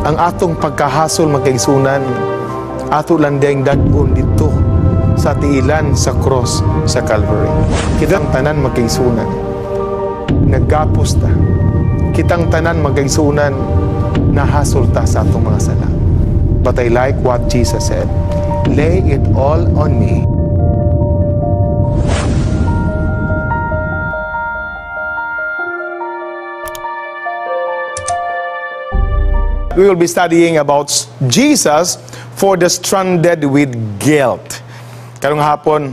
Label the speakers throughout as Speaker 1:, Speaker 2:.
Speaker 1: ang atong pagkahasol magkaigsunan, ato lang dayang dag-on dito sa tiilan sa cross sa Calvary. Kitang tanan magkaigsunan, naggapos ta. Kitang tanan magkaigsunan, nahasol ta sa atong mga sala. But I like what Jesus said, lay it all on me. We will be studying about Jesus for the stranded with guilt. Karong hapon,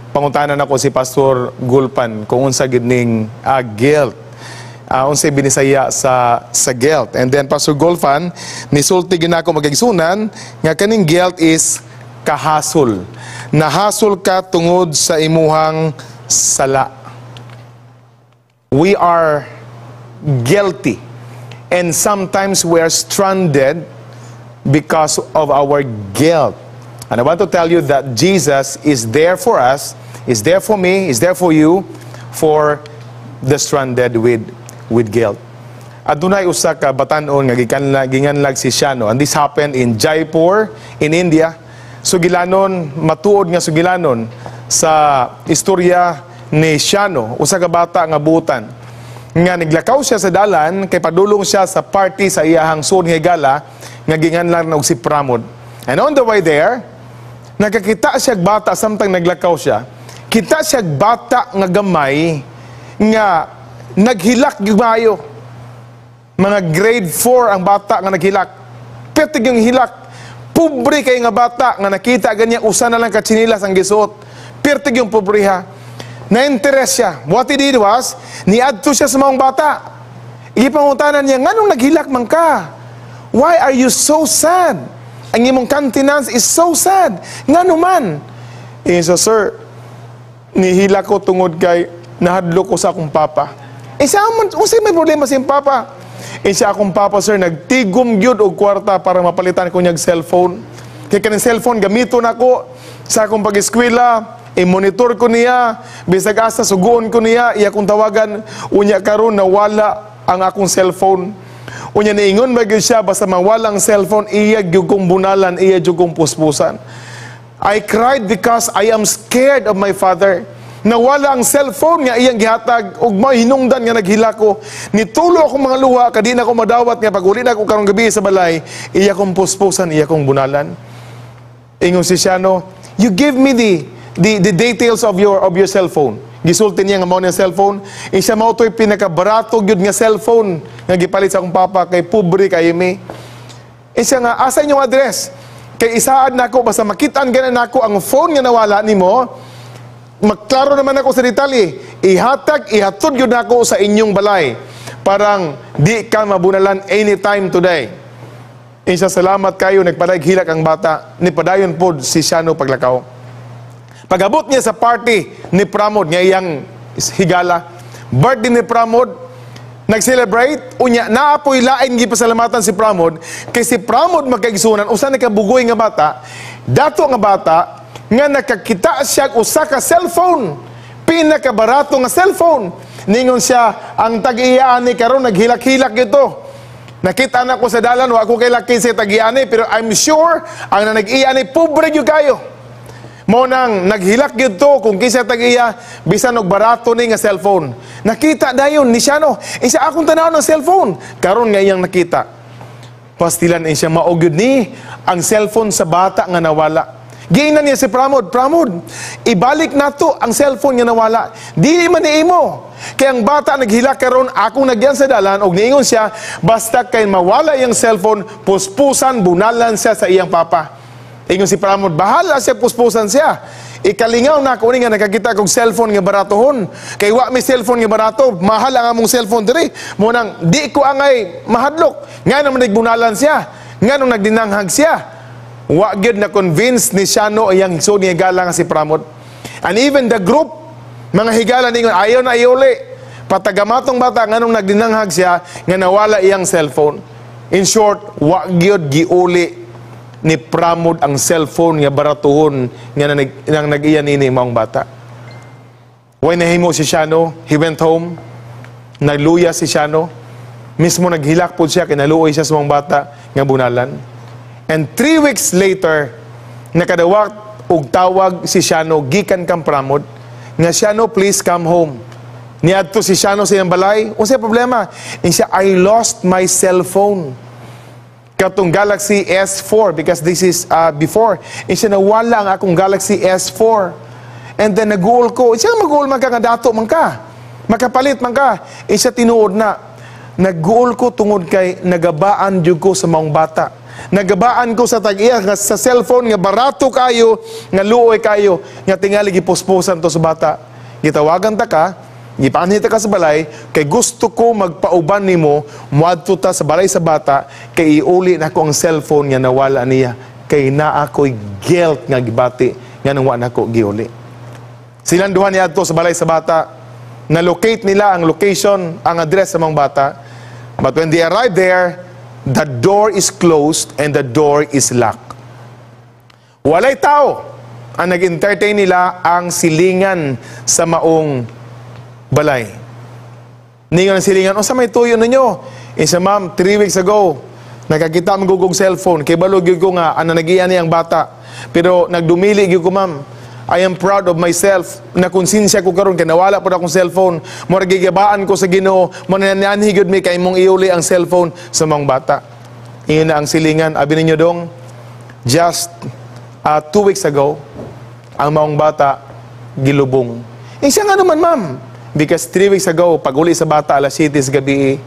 Speaker 1: pangutanan ako si Pastor Gulpan kung unsa gid ning guilt. Unsay binisaya sa guilt. And then Pastor Gulpan, nisulti gid nako magigsunan nga kaning guilt is kahasol. Nahasol ka tungod sa imuhang sala. We are guilty. And sometimes we are stranded because of our guilt. And I want to tell you that Jesus is there for us, is there for me, is there for you, for the stranded with guilt. Adunay usa ka batan-on nga ginganlag si Shano. And this happened in Jaipur, in India. Sugilanon, matuod nga sugilanon sa istorya ni Shano, usa ka bata nga butan. Nga naglakaw siya sa dalan kay padulong siya sa party sa iyahang son nga gala nga ginganlan og si Pramod. And on the way there, nakakita siya bata samtang naglakaw siya. Kita siya bata nga gamay nga naghilak gimayo. Mga grade 4 ang bata nga naghilak. Pertig yung hilak. Pobre kay nga bata nga nakita ganya usa na lang ka tsinilas ang gisuot. Pertig yung pobriha. Na-interest siya. What he did was, niadto siya sa mga bata. Ipangutanan niya, nganong naghilak man ka? Why are you so sad? Ang imong countenance is so sad. Ngano man? So, sir, nihilak ko tungod kay nahadlok ko sa akong papa. Siya, unsay may problema sa iyong papa? Siya akong papa, sir, nagtigom gyud og kwarta para mapalitan ko niyag cellphone. Kaya kaning cellphone, gamiton ako sa akong pag-eskwela. I-monitor ko niya, bisag asa suguon ko niya, iya kong tawagan, unya karon nawala ang akong cellphone. Unya niingon magyud siya, basta mawala ang cellphone, iya gyud kong bunalan, iya gyud kong puspusan. I cried because I am scared of my father. Nawala ang cellphone nga iyang gihatag, ug mahinungdan nga naghila ko. Nitulo akong mga luha, kadi na ko madawat nga pag uli na ko karong gabi sa balay, iya kong puspusan, iya kong bunalan. Ingon si Shano, you give me the details of your cellphone. Gisulti niya nga mao niya cellphone. Siya mao to'y pinakabarato gyud nga cellphone nga gipalit sa akong papa kay pobre kay mi. Siya nga asa inyong address? Kay isaad nako basta makitaan ganan nako ang phone nga nawala nimo. Magklaro naman ako sa detalye. Ihatod gyud nako sa inyong balay. Parang di ka mabunalan anytime today. Siya salamat kayo nagpadaghilak ang bata. Ni padayon pod si Shano paglakaw. Pag-abot niya sa party ni Pramod, nga iyang higala, birthday ni Pramod, nag-celebrate, unya, naapoy lain gipasalamatan si Pramod, kay si Pramod magkaigsunan, usa na kabugoy nga bata, dato nga bata, nga nakakita siya usa ka cellphone, pinakabarato nga cellphone. Ningon siya, ang tag-iyaan ni karon naghilak-hilak ito. Nakita na ko sa dalan, wa ko kay laki sa tag-iyaan pero I'm sure, ang nag-iyaan ni pobre yung kayo. Mo nang naghilak gyud to kung kinsa tag-iya bisan og barato ni nga cellphone. Nakita dayon ni Shano, siya akong tanaw ng cellphone. Karon nga iyang nakita. Pastilan siya mao gyud ni ang cellphone sa bata nga nawala. Giingnan niya si Pramod, ibalik nato ang cellphone nga nawala. Dili man niimo. Kay ang bata naghilak karon akong nagyan sa dalan og niingon siya basta kay mawala iyang cellphone, puspusan bunalan siya sa iyang papa. Ingon si Pramod, bahala siya, puspusan siya. Ikalingaw na ako nga nakakita kong cellphone nga baratohon. Kay wa may cellphone nga barato, mahal ang among cellphone diri. Munang di ko angay mahadlok. Nga naman nagbunalan siya. Nga nung nagdinanghag siya. Wa gyud na convince ni Shano ang higson nga higala nga si Pramod. And even the group, mga higala ningon, ayaw na iuli. Patagamatong bata, nga nung nagdinanghag siya, nga nawala iyang cellphone. In short, wa gyud giuli ni Pramod ang cellphone nga baratuhon nga nag-iyan ini maong bata. When nahimo si Shano, he went home, nagluya si Shano, Mismo naghilak po siya, kinaluoy siya sa mga bata nga bunalan. And 3 weeks later, nakadawat og tawag si Shano, gikan kang pramod, nga Shano, please come home. Niadto si Shano sa iyang balay. Unsay problema? Siya, I lost my cell phone. Katong Galaxy S4, because this is before. Siya, nawala ang akong Galaxy S4. And then nag-uol ko. Siya, mag-uol man ka, nga dato man ka. Makapalit man ka. Siya, tinuod na. Nag-uol ko tungod kay nagabaan jud ko sa mga bata. Nagabaan ko sa tag-iya nga sa cellphone nga barato kayo, nga luoy kayo, nga tingali gipuspusan to sa bata. Gitawagan ta ka, gipanhita ka sa balay, kay gusto ko magpauban nimo, muadto ta sa balay sa bata, kay iuli na ko ang cellphone nga nawala niya, kay naa ko'y guilt nga gibati, nga nang wa na ko giuli. Silang duha niadto sa balay sa bata, na-locate nila ang location, ang address sa mga bata, but when they arrive there, the door is closed and the door is locked. Walay tao. Ang nag-entertain nila ang silingan sa maong balay. Ningon ang silingan, o sa may tuyo ninyo? Isa ma'am, 3 weeks ago, nakakita ang gugong cellphone. Kay balog yun ko nga, nag-iyan niya ang bata. Pero nagdumili yun ko ma'am. I am proud of myself. Nakonsensya ko karon kay nawala po akong cellphone. Mura gigabaan ko sa Ginoo. Manananhigod mi kay mong iuli ang cellphone sa mga bata. Iyon na ang silingan. Abi ninyo dong, just 2 weeks ago, ang mga bata gilubong. Siya nga naman ma'am. Because 3 weeks ago, pag uli sa bata, alas 7 sa gabi,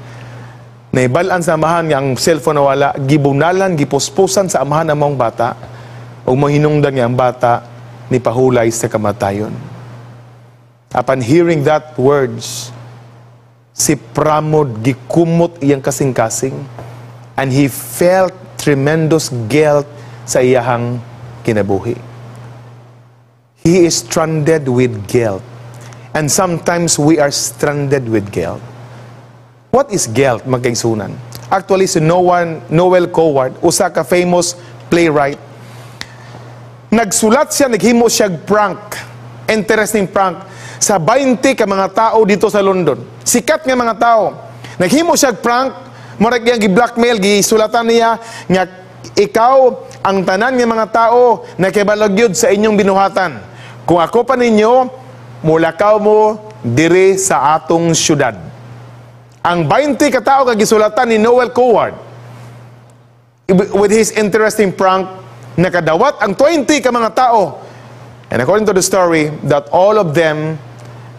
Speaker 1: naibalaan sa amahan nga ang cellphone nawala, gibunalan, gipuspusan sa amahan ng mga bata, o mahinungdan nga ang bata, ni pahulay sa kamatayon. Upon hearing that words, si Pramod gikumot iyang kasing-kasing, and he felt tremendous guilt sa iyahang kinabuhi. He is stranded with guilt. And sometimes we are stranded with guilt. What is guilt, magkaigsunan? Actually, si Noel Coward, usa ka famous playwright, nagsulat siya, naghimo siya prank, interesting prank, sa 20 ka mga tao dito sa London. Sikat nga mga tao. Naghimo siya prank, murag yang gi-blackmail, gisulatan niya, nga ikaw, ang tanan nga mga tao, na kibalagyod sa inyong binuhatan. Kung ako pa ninyo, mulakaw mo, diri sa atong syudad. Ang 20 ka tao kagisulatan ni Noel Coward, with his interesting prank, nakadawat ang 20 ka mga tao. And according to the story, that all of them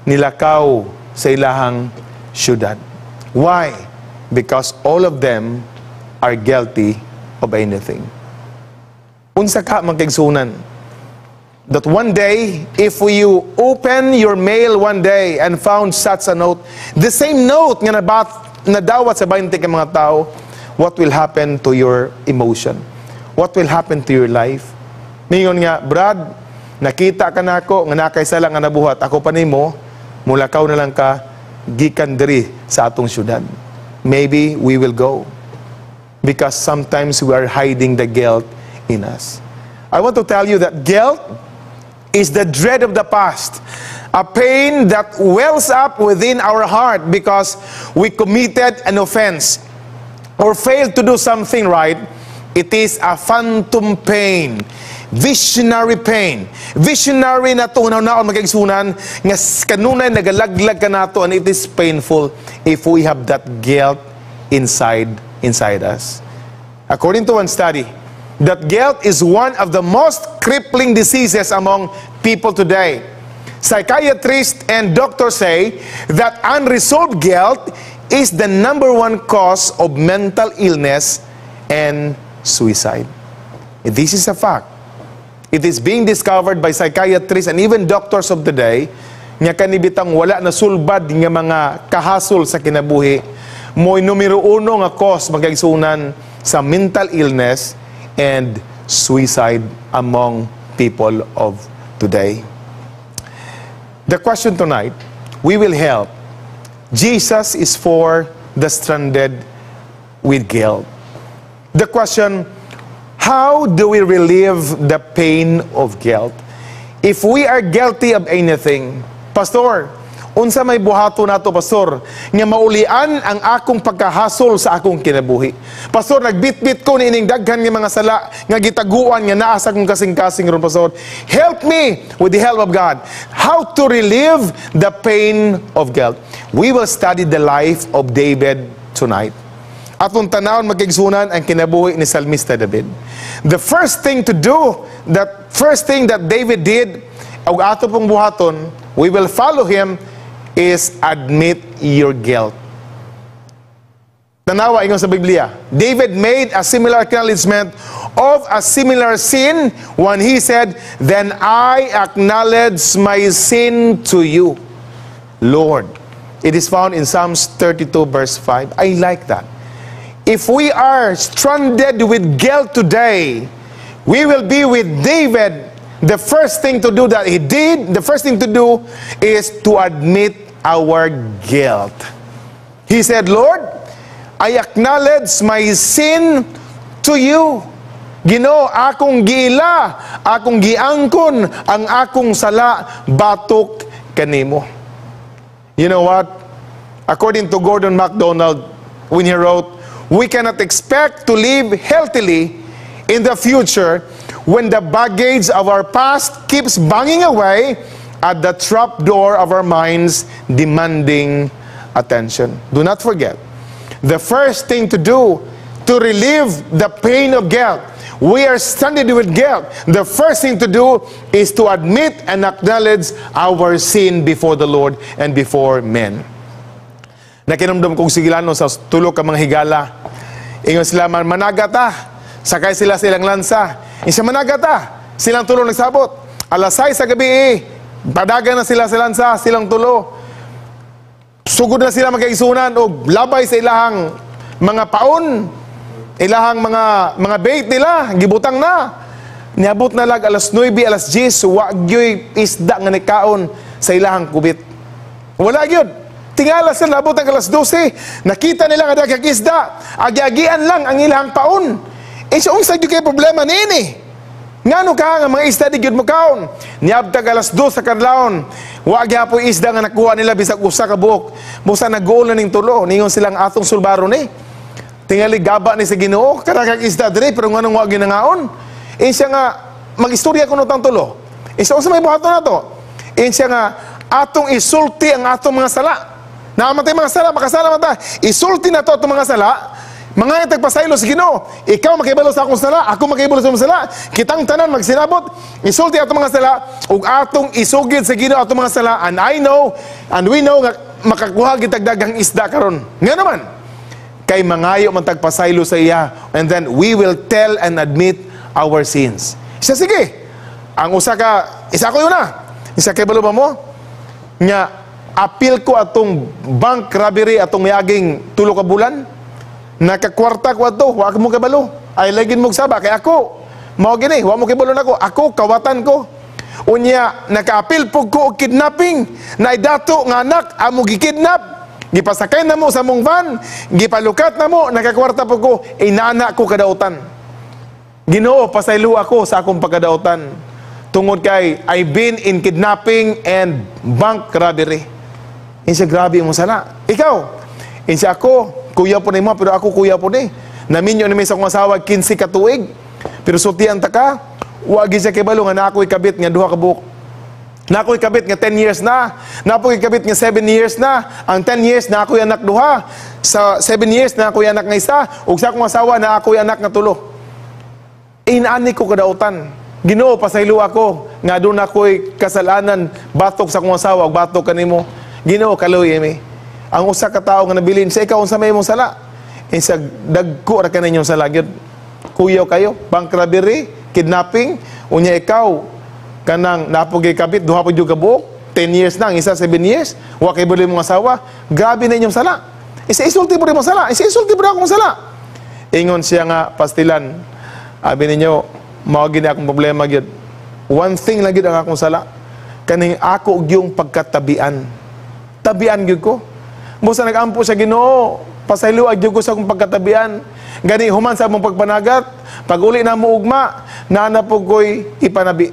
Speaker 1: nilakaw sa ilahang syudad. Why? Because all of them are guilty of anything. Unsa ka magkaigsunan? That one day, if you open your mail one day and found such a note, the same note nga nadawat sa 20 ka mga tao, what will happen to your emotion? What will happen to your life? Ningon nga, Brad, nakita ka na ako, nga nakaisa lang nga nabuhat, ako pa nimo, mulakaw na lang ka, gikan diri sa atong syudad. Maybe we will go. Because sometimes we are hiding the guilt in us. I want to tell you that guilt is the dread of the past. A pain that wells up within our heart because we committed an offense or failed to do something right. It is a phantom pain. Visionary pain. Visionary na ito, na magkaigsunan, nga kanunay nagalaglag ka na ito, and it is painful if we have that guilt inside us. According to one study, that guilt is one of the most crippling diseases among people today. Psychiatrists and doctors say that unresolved guilt is the #1 cause of mental illness and suicide. This is a fact. It is being discovered by psychiatrists and even doctors of the day, nga kanibitang wala na sulbad nga mga kahasol sa kinabuhi, mo'y numero 1 nga cause magkaigsunan sa mental illness and suicide among people of today. The question tonight, we will help. Jesus is for the stranded with guilt. The question, how do we relieve the pain of guilt? If we are guilty of anything, Pastor, unsa may buhato nato, pastor, nga maulian ang akong pagkahasol sa akong kinabuhi. Pastor, nagbitbit ko ni ining daghan nga mga sala nga gitaguan nga naa sa akong kasing-kasing ron, pastor. Help me with the help of God how to relieve the pain of guilt. We will study the life of David tonight. Atong tanawon magkaigsunan ang kinabuhi ni Salmista David. The first thing to do, that first thing that David did, og ato pong buhaton, we will follow him, is admit your guilt. Tanawa ingon sa Biblia, David made a similar acknowledgement of a similar sin when he said, "Then I acknowledge my sin to you, Lord." It is found in Psalms 32 verse 5. I like that. If we are stranded with guilt today, we will be with David. The first thing to do that he did, the first thing to do is to admit our guilt. He said, "Lord, I acknowledge my sin to you." Ginoo, akong giila, akong giangkon ang akong sala batok kanimo. You know what? According to Gordon MacDonald, when he wrote, we cannot expect to live healthily in the future when the baggage of our past keeps banging away at the trap door of our minds, demanding attention. Do not forget, the first thing to do to relieve the pain of guilt, we are stranded with guilt. The first thing to do is to admit and acknowledge our sin before the Lord and before men. Nakinamdam kong sigilano sa tulo ka mga higala. Ingon sila, managata. Sakay sila silang lansa. Isa managata. Silang tulo nagsabot. Alas 6 sa gabi padagan na sila sa lansa, silang tulo. Sugod na sila magkaisunan o labay sa ilahang mga paon, ilahang mga bait nila, gibutang na. Niabot na lag alas 9, alas 10, wagyoy isda nga nikaon sa ilahang kubit. Wala gyud. Tingala sila, nabot ang alas 12, nakita nila nga daghang isda, agi-agian lang ang ilahang paon. Sa unsa gyud kay problema niini? Ngano ka nga mga isda di gyud makaon? Niabtag alas 2 sa kadlawon, wa gyapon isda nga nakuha nila bisag usa ka buok. Busa nag-goal na ning tulo, ningon silang atong sulbaro ni. Tingali gaba ni sa Ginoo, karakag isda diri pero nganong wa ginangaon. Siya nga magistorya kuno tang tulo. Unsa may buhaton nato? Siya nga atong isulti ang atong mga sala. Namatay mga sala, makasala man ta. Isulti na to atong mga sala. Mga tagpasaylo sa Ginoo, ikaw makahibalo sa akong sala, ako makahibalo sa akong sala, kitang tanan magsinabot, isulti atong mga sala, ug atong isugid sa Ginoo atong mga sala, and I know, and we know nga makakuha gitag daghang isda karon. Nga naman, kay mangayo man tagpasaylo sa iya, and then we will tell and admit our sins. Sige, ang isa ko yun na, isa kay balo ba mo? Nga, apil ko atong bank robbery atong mayaging 3 ka bulan, nakakwarta ko ato, wag mo kabalo. Ay lagin mo saba kay ako. Mao gini, wa mo kabalo nako. Ako kawatan ko. Unya nakaapil pug ko og kidnapping. Nay dato nga anak amo gikidnap. Gipasakay na mo sa mong van, gipalukat na mo, nakakwarta pug ko, inana ko kadautan. Ginoo, pasaylo ako sa akong pagkadautan. Tungod kay I've been in kidnapping and bank robbery. Insa grabe mo sala. Ikaw, insa ako kuya po ni mo, pero ako kuya po ni. Naminyo ni may sa kong asawa, 15 ka tuig. Pero sultian ta ka, wagi siya kibalo nga na ako'y kabit nga 2 ka buok. Na ako'y kabit nga 10 years na. Na ako'y kabit nga 7 years na. Ang 10 years na ako'y anak 2. Sa 7 years na ako'y anak nga 1. Ug sa akong asawa na ako'y anak nga 3. Inaani ko kadautan. Ginoo, pasaylo ako. Nga doon ako'y kasalanan, batok sa akong asawa, batok kanimo. Ginoo, kaloy emi. Ang usa ka tawo nga nabilin sa ikaw unsa may imong sala, sa dagko ra kaninyong sala gyud. Kuyaw kayo, bank robbery, kidnapping, unya ikaw kanang napugay kabit duha pa jud ka buok, 10 years na, ang isa 7 years, wa kay bali mong asawa, grabe na inyong sala. Isulti mo rin mong sala, isulti mo rin akong sala. Ingon siya nga pastilan, abi ninyo, mao gini akong problema gyud. One thing lang gyud ang akong sala, kaning ako yung pagkatabian. Tabian gyud ko. Busa nagampo sa Ginoo, pasaylo adyo ko sa akong pagkatabian. Gani human sa among pagpanagat, pag uli na mo ugma, nanapog ko'y ipanabi.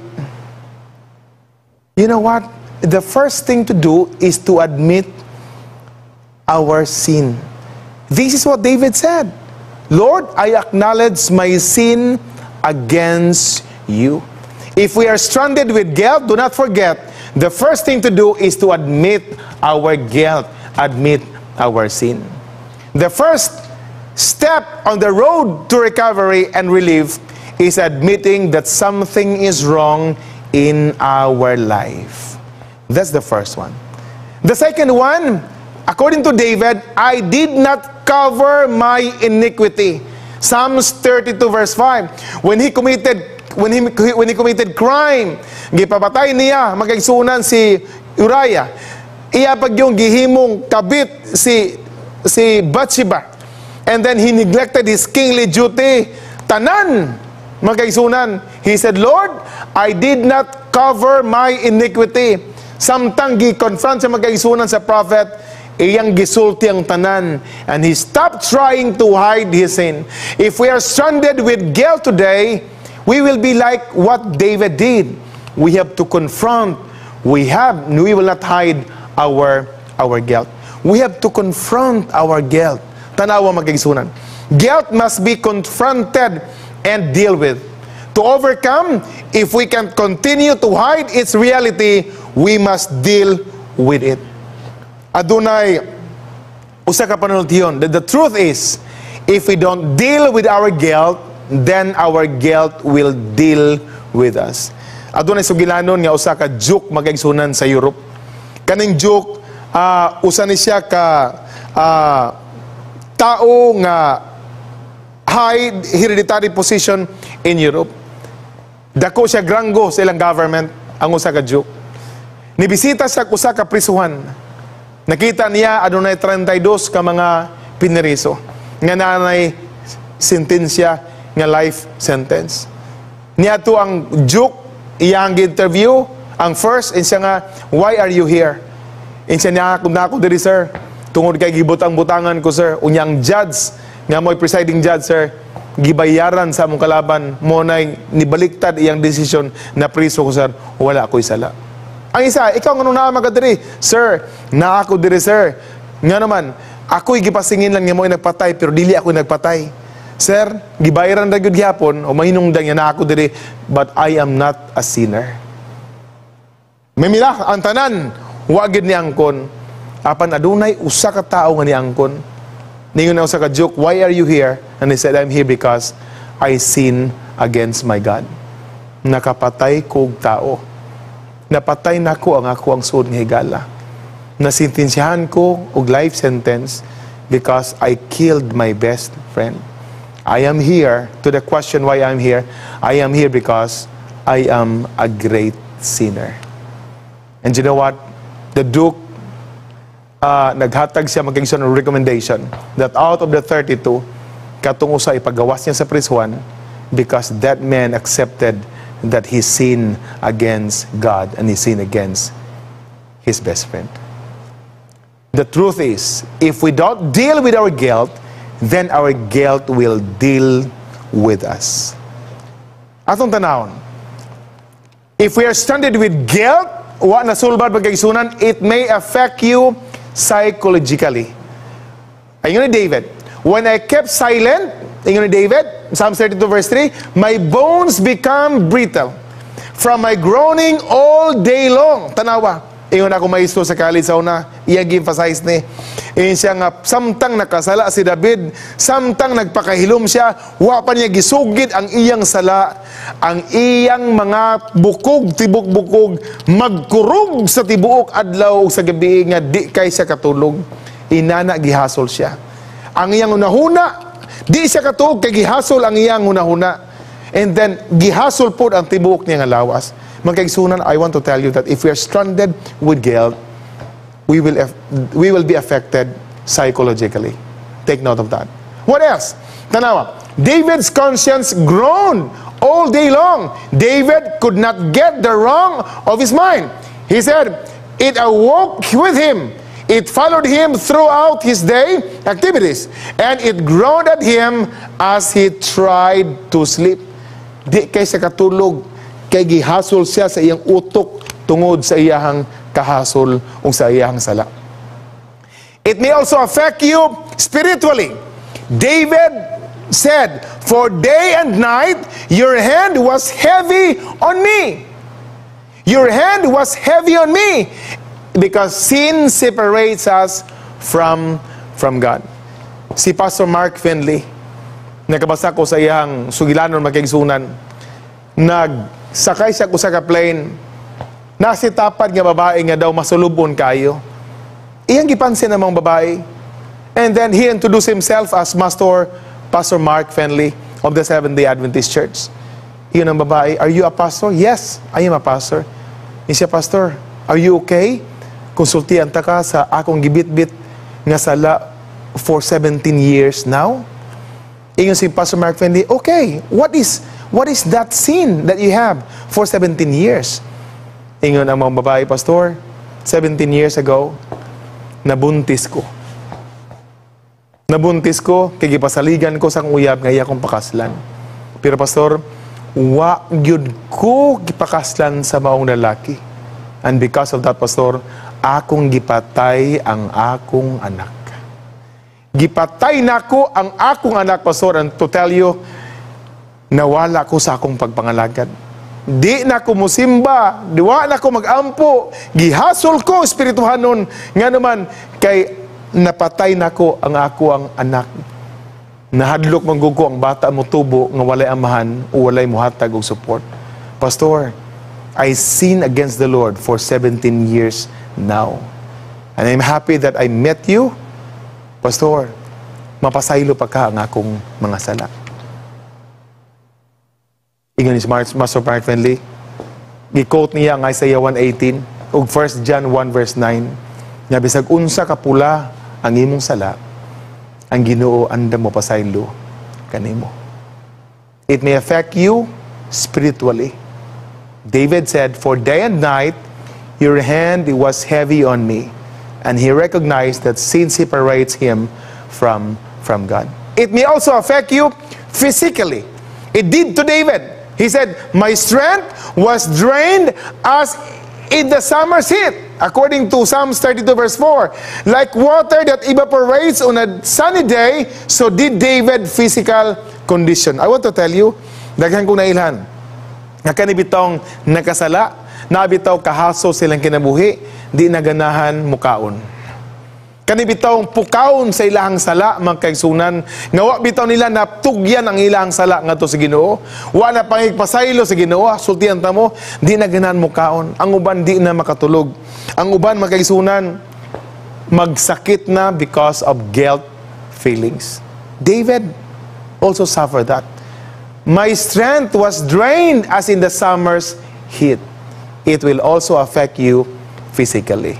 Speaker 1: You know what? the first thing to do is to admit our sin. This is what David said. Lord, I acknowledge my sin against you. If we are stranded with guilt, do not forget, the first thing to do is to admit our guilt, admit our sin. The first step on the road to recovery and relief is admitting that something is wrong in our life. That's the first one. The second one, according to David, I did not cover my iniquity. Psalms 32 verse 5. When he committed crime, gipapatay niya, magkaigsunan si Uriah. Iya pag yung gihimong kabit si Bathsheba. And then he neglected his kingly duty. Tanan, magkaigsunan. He said, Lord, I did not cover my iniquity. Samtang gi-confront sa magkaigsunan sa prophet, iyang gisulti ang tanan, and he stopped trying to hide his sin. If we are stranded with guilt today, we will be like what David did. We have to confront. We will not hide our guilt. We have to confront our guilt. Tanawa magkaigsunan. Guilt must be confronted and deal with. To overcome, if we can continue to hide its reality, we must deal with it. Adunay, usa ka panultiyon. The truth is, if we don't deal with our guilt, then our guilt will deal with us. Adunay sugilanon nga usa ka juk magaigsunan sa Europe. Kaning juk, usa ni siya ka tao nga high hereditary position in Europe. Dako siya granggo sa ilang government, ang usa ka juk. Nibisita sa usa ka prisuhan. Nakita niya adunay 32 ka mga piniriso nga nanay sentensya nga life sentence. Niya to ang juk iyang interview ang first and siya nga, why are you here? And siya niya ako diri sir tungod kay gibutang-butangan ko sir. Unyang judge nga mo'y presiding judge sir, gibayaran sa among kalaban mo nay nibaliktad iyang desisyon na priso ko sir, wala ako'y sala. Ang isa, ikaw nga nung naamag diri, sir, na ako diri sir. Nga naman, ako'y gipasingin lang nga mo'y nagpatay, pero dili ako'y nagpatay. Sir, gibayaran na gyud gyapon o mahinungdan nga na ako diri, but I am not a sinner. Mamila, ang tanan, wa gyud ni angkon. Apan adunay usa ka tawo nga ni angkon. Ningon na usa ka joke, why are you here? And he said, I'm here because I sin against my God. Nakapatay kog tao. Napatay na ko ang ako ang suod nga higala. Nasintensyahan ko og life sentence because I killed my best friend. I am here, to the question why I'm here, I am here because I am a great sinner. And you know what? The Duke, naghatag siya magkaigsoon ng recommendation that out of the 32, katong usa ipagawas niya sa prisuhan because that man accepted that he sinned against God and he sinned against his best friend. The truth is, if we don't deal with our guilt, then our guilt will deal with us. Atong tanawon, if we are stranded with guilt, wa na sulbad pagkaigsunan, it may affect you psychologically. Ayun ni David, when I kept silent, ayun ni David, Psalm 32 verse 3, my bones become brittle from my groaning all day long. Tanawa, ingon ako maisto sa college sa una, iyang emphasize ni. Iyon siya nga, samtang nakasala si David, samtang nagpakahilom siya, wa pa niya gisugid ang iyang sala, ang iyang mga bukog, tibok-bukog, magkurog sa tibuok adlaw sa gabi nga di kay siya katulog. Inana gihasol siya. Ang iyang unahuna, di siya katulog kay gihasol ang iyang hunahuna. And then gihasol po ang tibuok niya nga lawas. Magkaigsunan, I want to tell you that if we are stranded with guilt, we will be affected psychologically. Take note of that. What else? Tanawa, David's conscience groaned all day long. David could not get the wrong of his mind. He said, it awoke with him. It followed him throughout his day activities, and it groaned at him as he tried to sleep. Di kay sa katulog, kay gihasol siya sa iyang utok tungod sa iyang kahasol ung sa iyang sala. It may also affect you spiritually. David said, "For day and night your hand was heavy on me." Your hand was heavy on me because sin separates us from God. Si Pastor Mark Finley, nakabasa ko sa iyang sugilanon magkaigsunan, nagsakay siya ko sa plane, nasitapan nga babae nga daw masulubon kayo. Iyang gipansin namang babae. And then he introduced himself as Pastor Mark Finley of the Seventh-day Adventist Church. Iyon ang babae, "Are you a pastor?" "Yes, I am a pastor." Siya, "Pastor, are you okay? Konsultihan ta ka sa akong gibit-bit nga sala for 17 years now." Iyon si Pastor Mark Finley, "Okay, what is that sin that you have for 17 years?" Iyon ang mga babae, "Pastor, 17 years ago, nabuntis ko. Nabuntis ko, kay gipasaligan ko sang uyab nga iya kong pakaslan. Pero Pastor, wa gyud ko gipakaslan sa maong lalaki. And because of that, Pastor, akong gipatay ang akong anak. Gipatay nako ang akong anak, Pastor, and to tell you, nawala ko sa akong pagpangalagad. Di na ko musimba, diwa na ko magampo, gihasol ko espirituhanon, nga naman kay napatay na ko ang ako ang anak. Nahadlok manggugo ang bata mo tubo nga walay amahan o walay muhatag og support. Pastor, I sin against the Lord for 17 years now. And I'm happy that I met you. Pastor, mapasaylo pa ka ang akong mga sala." Ingon ni Master Mark Finley, gi-quote niya ang Isaiah 1:18 ug 1 John 1:9, nga bisag unsa ka pula ang imong sala, ang Ginoo anda mo pasaylo kanimo. It may affect you spiritually. David said, "For day and night your hand was heavy on me," and he recognized that sin separates him from God. It may also affect you physically. It did to David. He said, "My strength was drained as in the summer's heat." According to Psalms 32 verse 4, "Like water that evaporates on a sunny day, so did David physical condition." I want to tell you, daghan kong nailhan, nga kanibitong nakasala, nabitaw kahaso silang kinabuhi, di naganahan mukaon. Kanibitong pukaon sa ilahang sala, magkaigsunan, nga wa bitaw nila naptugyan ang ilahang sala nga to sa Ginoo. Wa na pangigpasaylo sa Ginoo, sultihan ta mo, di na ganahan mukaon. Ang uban di na makatulog. Ang uban magkaigsunan, magsakit na because of guilt feelings. David also suffered that. "My strength was drained as in the summer's heat." It will also affect you physically.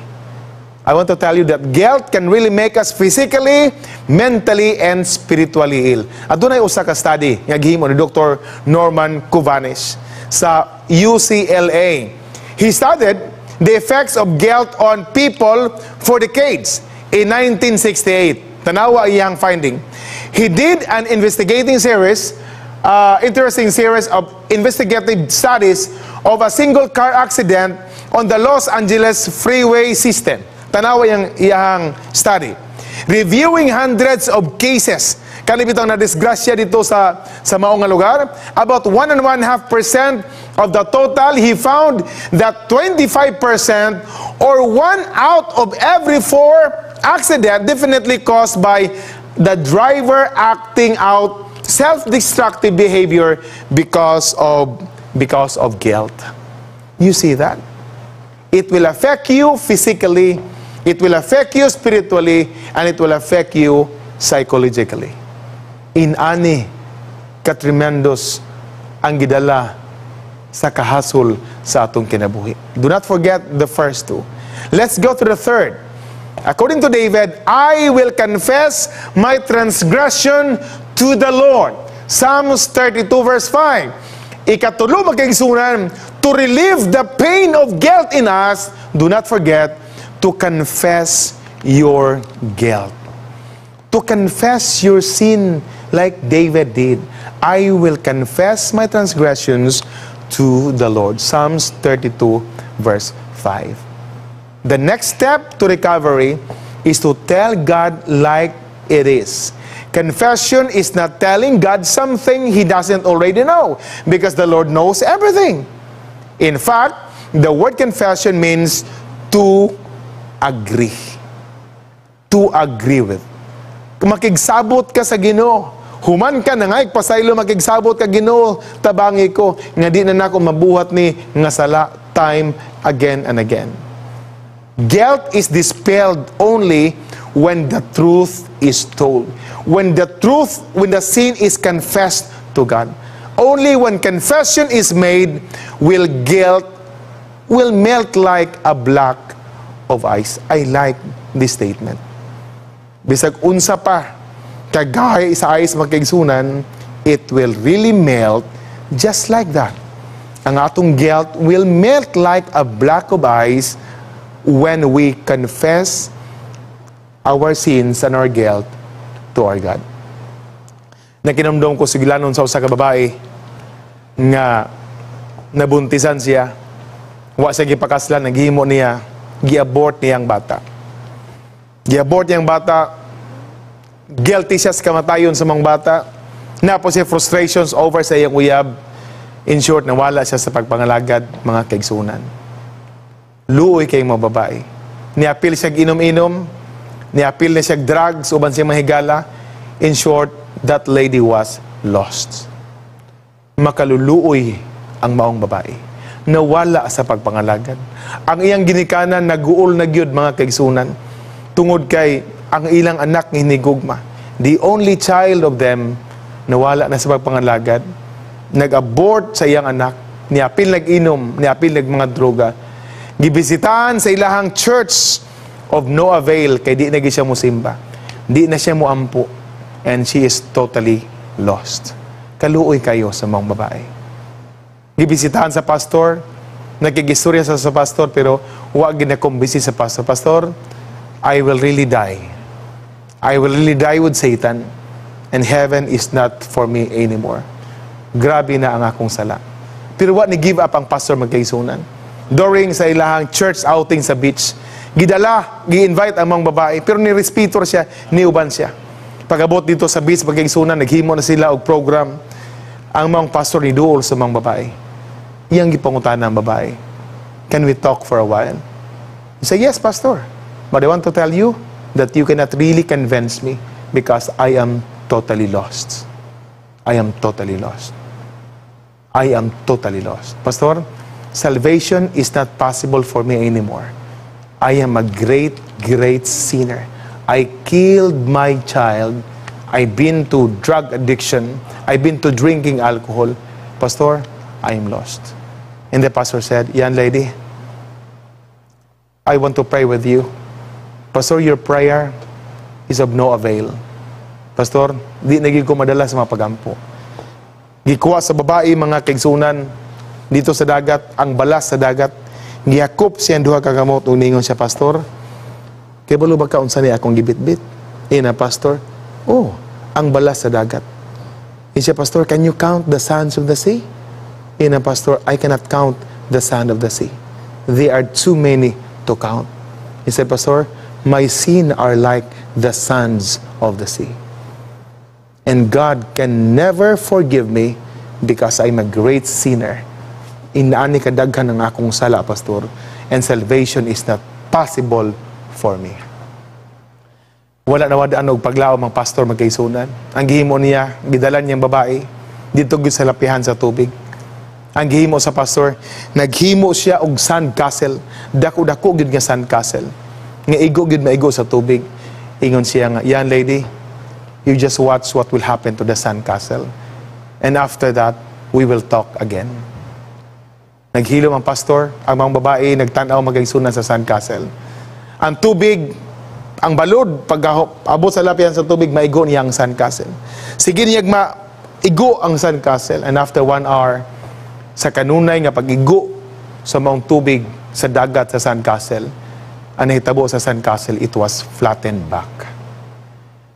Speaker 1: I want to tell you that guilt can really make us physically, mentally, and spiritually ill. Adunay usa ka study nga gihimo ni Dr. Norman Kuvanis sa UCLA. He studied the effects of guilt on people for decades. In 1968, tanawa iyang finding. He did an investigating series, interesting series of investigative studies of a single car accident on the Los Angeles freeway system. Tanawa iyang study. Reviewing hundreds of cases. Kanibitang na disgrasya dito sa maong nga lugar. About 1.5% of the total, he found that 25% or 1 out of every 4 accident definitely caused by the driver acting out self-destructive behavior because of guilt. You see that? It will affect you physically, it will affect you spiritually, and it will affect you psychologically. Inani katremendos ang gidala sa kahasol sa atong kinabuhi. Do not forget the first two. Let's go to the third. According to David, I will confess my transgression to the Lord. Psalms 32 verse 5. Ikatulo magkaigsunan, to relieve the pain of guilt in us, do not forget to confess your guilt. To confess your sin like David did. I will confess my transgressions to the Lord. Psalms 32 verse 5. The next step to recovery is to tell God like it is. Confession is not telling God something He doesn't already know, because the Lord knows everything. In fact, the word confession means to agree. To agree with. Makigsabot ka sa Ginoo. Human ka na nga, pasaylo makigsabot ka, Ginoo, tabangi ko, nga di na nako mabuhat ni nga sala, time again and again. Guilt is dispelled only when the truth is told. When the sin is confessed to God. Only when confession is made will guilt melt like a block of ice. I like this statement. Bisag unsa pa kagay sa ice magkaigsunan, it will really melt just like that. Ang atong guilt will melt like a block of ice when we confess our sins and our guilt to our God. Nakinamdom ko sigilanon sa usa ka babae nga nabuntisan siya, wa siya gipakaslan, naghimo niya, gi-abort niyang bata. Gi-abort niyang bata, guilty siya sa kamatayon sa mga bata, napo siya frustrations over sa iyang uyab. In short, nawala siya sa pagpangalagad, mga kaigsunan. Luoy kay mga babae. Niapil siya ginom-inom, niapil na siya drugs, uban siya mahigala. In short, that lady was lost. Makaluluoy ang maong babae. Nawala sa pagpangalagad. Ang iyang ginikanan, naguol na gyud, mga kaigsunan. Tungod kay ang ilang anak hinigugma. The only child of them, nawala na sa pagpangalagad. Nag-abort sa iyang anak. Niapil nag-inom, niapil nag mga droga. Gibisitahan sa ilahang church of no avail, kay di na siya musimba. Di na siya muampo. And she is totally lost. Kaluoy kayo sa mga babae. Gibisitahan sa pastor, nakigistorya sa pastor, pero huwag ginakumbisi sa pastor. Pastor, I will really die. I will really die with Satan, and heaven is not for me anymore. Grabe na ang akong sala. Pero what ni give up ang pastor magkaisunan? During sa ilahang church outing sa beach, gidala, gi-invite ang mga babae, pero ni-respitor siya, niuban siya. Pagabot dito sa beach, magkaisunan, naghimo na sila og program. Ang mga pastor ni duol sa mga babae. Iyang gipangutan ng babae. Can we talk for a while? He said, yes, pastor. But I want to tell you that you cannot really convince me because I am totally lost. I am totally lost. I am totally lost. Pastor, salvation is not possible for me anymore. I am a great, great sinner. I killed my child. I've been to drug addiction. I've been to drinking alcohol. Pastor, I am lost. And the pastor said, young lady, I want to pray with you. Pastor, your prayer is of no avail. Pastor, di naging ko madala sa mga pagampo. Gikuha sa babae mga kaigsunan dito sa dagat, ang balas sa dagat. Giyakop siya duha ka kamot, uningon siya, pastor, kay balo ba kaunsa ni akong gibitbit? Ina, pastor, oh, ang balas sa dagat. Siya, pastor, can you count the sands of the sea? Ina, pastor, I cannot count the sand of the sea. They are too many to count. He said, pastor, my sin are like the sands of the sea. And God can never forgive me because I'm a great sinner. Inaani kadaghan ang akong sala, pastor. And salvation is not possible for me. Wala na wadaan og paglao mga pastor magkaisunan. Ang gihimo niya, gidalan niyang babae dito gyud sa lapihan sa tubig. Ang gihimo sa pastor, naghimo siya og sand castle. Dako-dako gyud nga sand castle. Nga igo gyud maigo sa tubig. Ingon siya nga, yan lady, you just watch what will happen to the sand castle. And after that, we will talk again. Naghilom ang pastor, ang mga babae nagtanaw magkaisunan sa sand castle. Ang tubig, ang balod, pag abot sa lapihan sa tubig, maigo niya ang sand castle. Sige niya maigo ang sand castle. And after 1 hour, sa kanunay nga pag-igo sa maong tubig sa dagat sa sand castle, ang nahitabo sa sand castle, it was flattened back.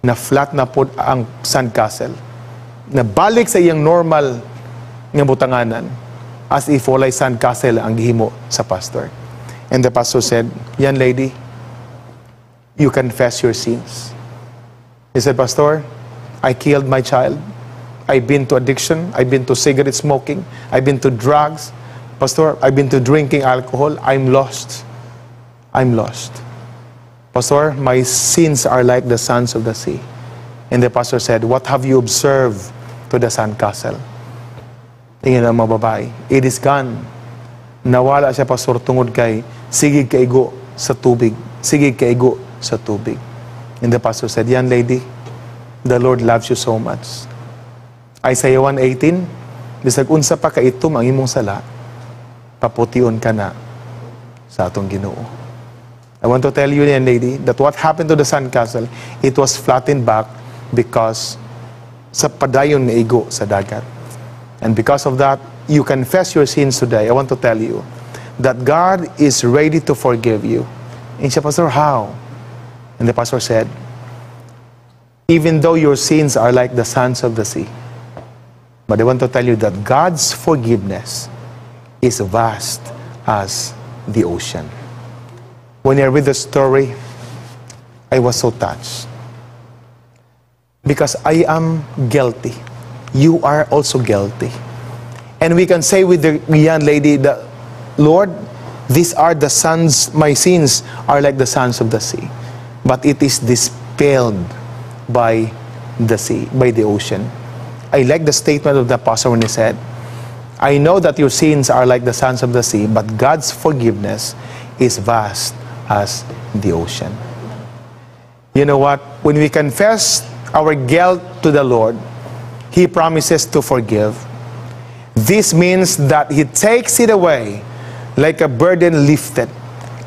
Speaker 1: Na flat na po ang sand castle. Nabalik sa iyang normal nga butanganan as if walay sand castle ang gihimo sa pastor. And the pastor said, "Yan lady, you confess your sins." He said, "Pastor, I killed my child. I've been to addiction. I've been to cigarette smoking. I've been to drugs. Pastor, I've been to drinking alcohol. I'm lost. I'm lost. Pastor, my sins are like the sands of the sea." And the pastor said, "What have you observed to the sandcastle?" Tingin ang mga babae, "It is gone." Nawala siya, pastor, tungod kay sigig kaigo sa tubig. Sigig kaigo sa tubig. And the pastor said, "Yan lady, the Lord loves you so much." Isaiah 1:18, bisag unsa pa kaitom ang imong sala, papution ka na sa atong Ginoo. I want to tell you, yan lady, that what happened to the sandcastle, it was flattened back because sa padayon na igo sa dagat. And because of that, you confess your sins today. I want to tell you that God is ready to forgive you. And siya, "Pastor, how?" And the pastor said, "Even though your sins are like the sands of the sea, but I want to tell you that God's forgiveness is vast as the ocean." When I read the story, I was so touched. Because I am guilty. You are also guilty. And we can say with the young lady that, "Lord, these are the sands, my sins are like the sands of the sea." But it is dispelled by the sea, by the ocean. I like the statement of the apostle when he said, "I know that your sins are like the sands of the sea, but God's forgiveness is vast as the ocean." You know what? When we confess our guilt to the Lord, He promises to forgive. This means that He takes it away like a burden lifted.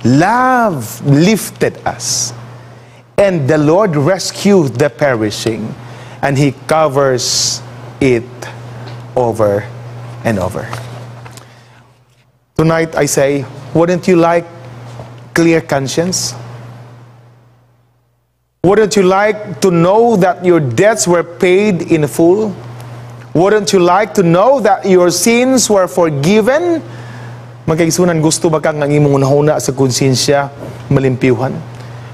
Speaker 1: Love lifted us. And the Lord rescued the perishing, and He covers it over and over. Tonight I say, wouldn't you like clear conscience? Wouldn't you like to know that your debts were paid in full? Wouldn't you like to know that your sins were forgiven? Magkaigsunan, gusto ba ka ng imong nahuna sa konsensya malimpyuhan?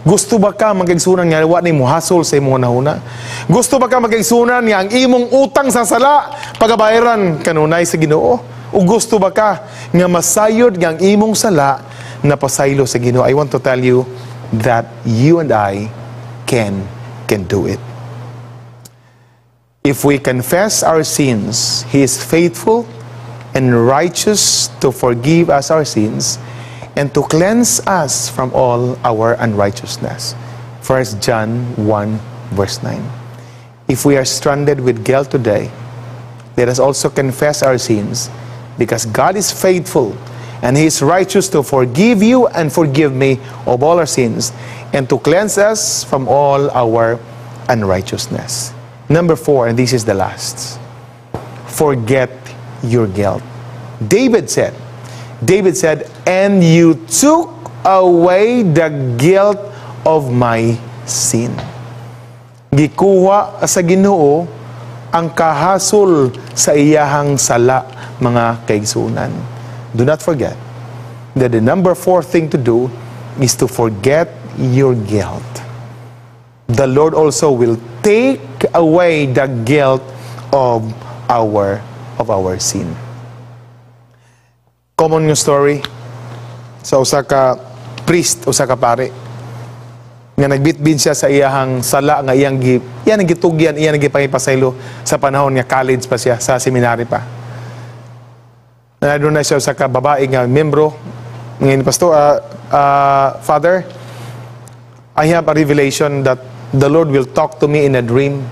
Speaker 1: Gusto ba ka magkaigsunan nga wa ni mo hasol sa imong nahuna? Gusto ba ka magkaigsunan nga ang imong utang sa sala pagabayaran kanunay sa Ginoo? O gusto ba ka nga masayod nga ang imong sala na pasaylo sa Ginoo? I want to tell you that you and I can do it. If we confess our sins, He is faithful and righteous to forgive us our sins and to cleanse us from all our unrighteousness. 1 John 1 verse 9. If we are stranded with guilt today, let us also confess our sins, because God is faithful and He is righteous to forgive you and forgive me of all our sins and to cleanse us from all our unrighteousness. Number 4, and this is the last. Forget your guilt. David said, "And you took away the guilt of my sin." Gikuha sa Ginoo ang kahasol sa iyahang sala, mga kaigsunan. Do not forget that the number 4 thing to do is to forget your guilt. The Lord also will take away the guilt of our sin. Common yung story sa usa ka priest, usa ka pare, nga nagbitbin siya sa iyahang sala nga iyang gitugyan, iyang gipahipasaylo sa panahon nga college pa siya, sa seminary pa. Doon na siya sa babae nga membro ngayon, "Pastor, Father, I have a revelation that the Lord will talk to me in a dream."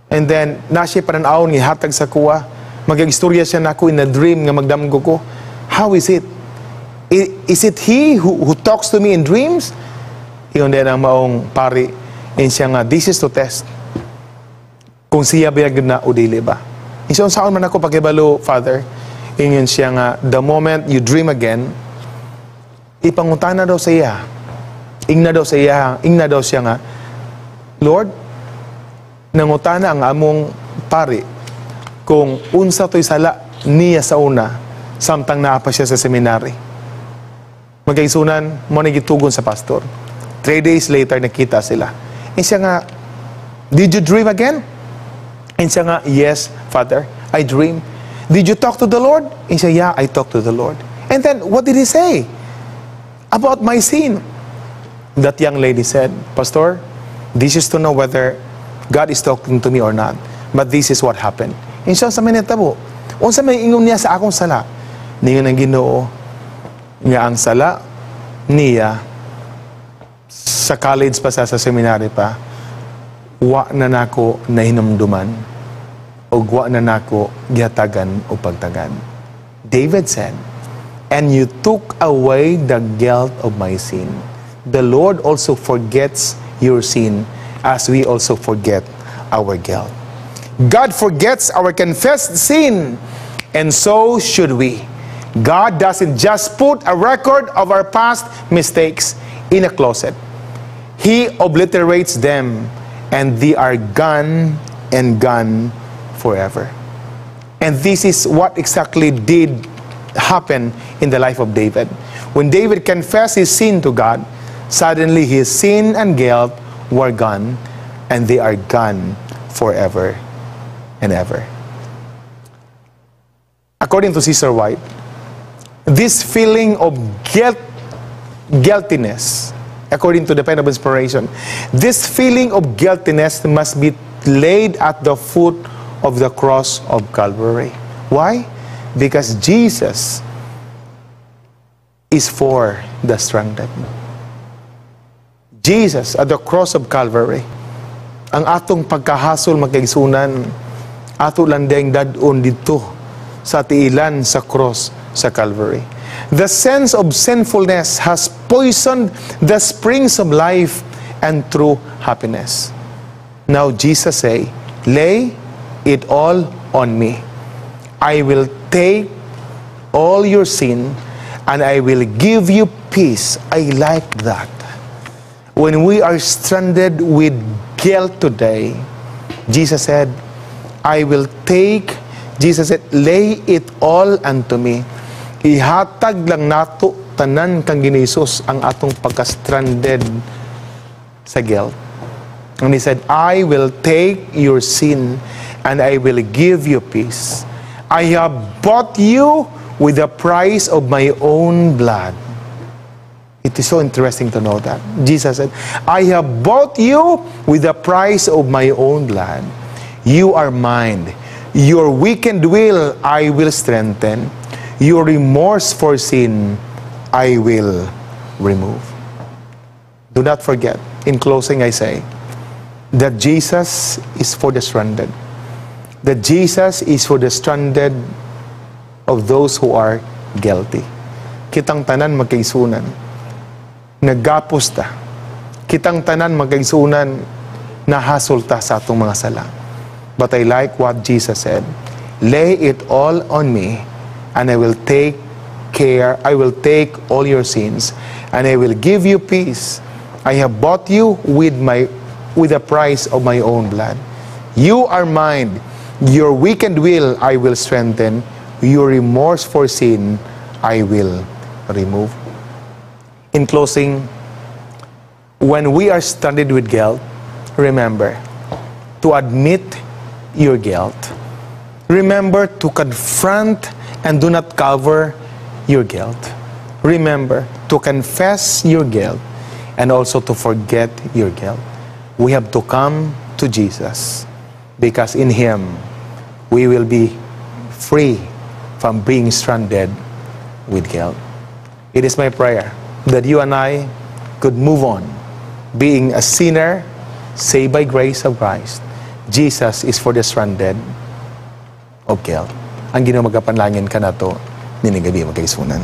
Speaker 1: And then nasiya pananaw ni hatag sa kuwa, mag-istorya siya nako in a dream nga magdamgo ko. How is it? Is it He who talks to me in dreams? Iyon din ang maong pari, and siya nga, this is to test kung siya biyag na o dili ba. Iyon saan man ako pagkibalo, Father. Ingon siya nga, the moment you dream again, ipangutana daw sa iya. Ingna daw siya nga, "Lord, nangutana ang among pari kung unsa to'y sala niya sa una, samtang naa pa siya sa seminary." Magkaisunan, mo nagitugon sa pastor. 3 days later, nakita sila. And siya nga, did you dream again? And siya nga, yes, Father, I dream. Did you talk to the Lord? And siya, yeah, I talked to the Lord. And then, what did he say? About my sin. That young lady said, Pastor, this is to know whether God is talking to me or not. But this is what happened. And siya sa minitabo, unsa may ingon niya sa akong sala? Ningon ang Ginoo, nga ang sala niya sa college pa sa seminary pa, wa na nako nahinumduman o wa na nako gihatagan o pagtagan. David said, and you took away the guilt of my sin. The Lord also forgets your sin as we also forget our guilt. God forgets our confessed sin, and so should we. God doesn't just put a record of our past mistakes in a closet. He obliterates them, and they are gone and gone forever. And this is what exactly did happen in the life of David. When David confessed his sin to God, suddenly his sin and guilt were gone, and they are gone forever and ever. According to Cesar White, this feeling of guiltiness, according to the Pen of Inspiration, this feeling of guiltiness must be laid at the foot of the cross of Calvary. Why? Because Jesus is for the stranded. Jesus at the cross of Calvary, ang atong pagkahasol magkaigsunan, ato landeng dadon dito sa tiilan sa cross sa Calvary. The sense of sinfulness has poisoned the springs of life and true happiness. Now Jesus say, lay it all on me. I will take all your sin and I will give you peace. I like that. When we are stranded with guilt today, Jesus said, Jesus said, lay it all unto me. Ihatag lang nato tanan kang Ginisus ang atong pagka-stranded sa guilt. And he said, I will take your sin and I will give you peace. I have bought you with the price of my own blood. It is so interesting to know that. Jesus said, I have bought you with the price of my own blood. You are mine. Your weakened will I will strengthen. Your remorse for sin I will remove. Do not forget, in closing I say, that Jesus is for the stranded. That Jesus is for the stranded of those who are guilty. Kitang tanan magkaisunan. Naggapos ta. Kitang tanan magkaisunan, nahasol ta sa atong mga sala. But I like what Jesus said, lay it all on me, and I will take care, I will take all your sins, and I will give you peace. I have bought you with the price of my own blood. You are mine. Your weakened will I will strengthen. Your remorse for sin I will remove. In closing, when we are stranded with guilt, remember to admit your guilt. Remember to confront and do not cover your guilt. Remember to confess your guilt and also to forget your guilt. We have to come to Jesus because in Him we will be free from being stranded with guilt. It is my prayer that you and I could move on being a sinner saved by grace of Christ. Jesus is for the stranded of guilt. Ang Ginoo magapanlangin ka nato nining gabi magkaisunan.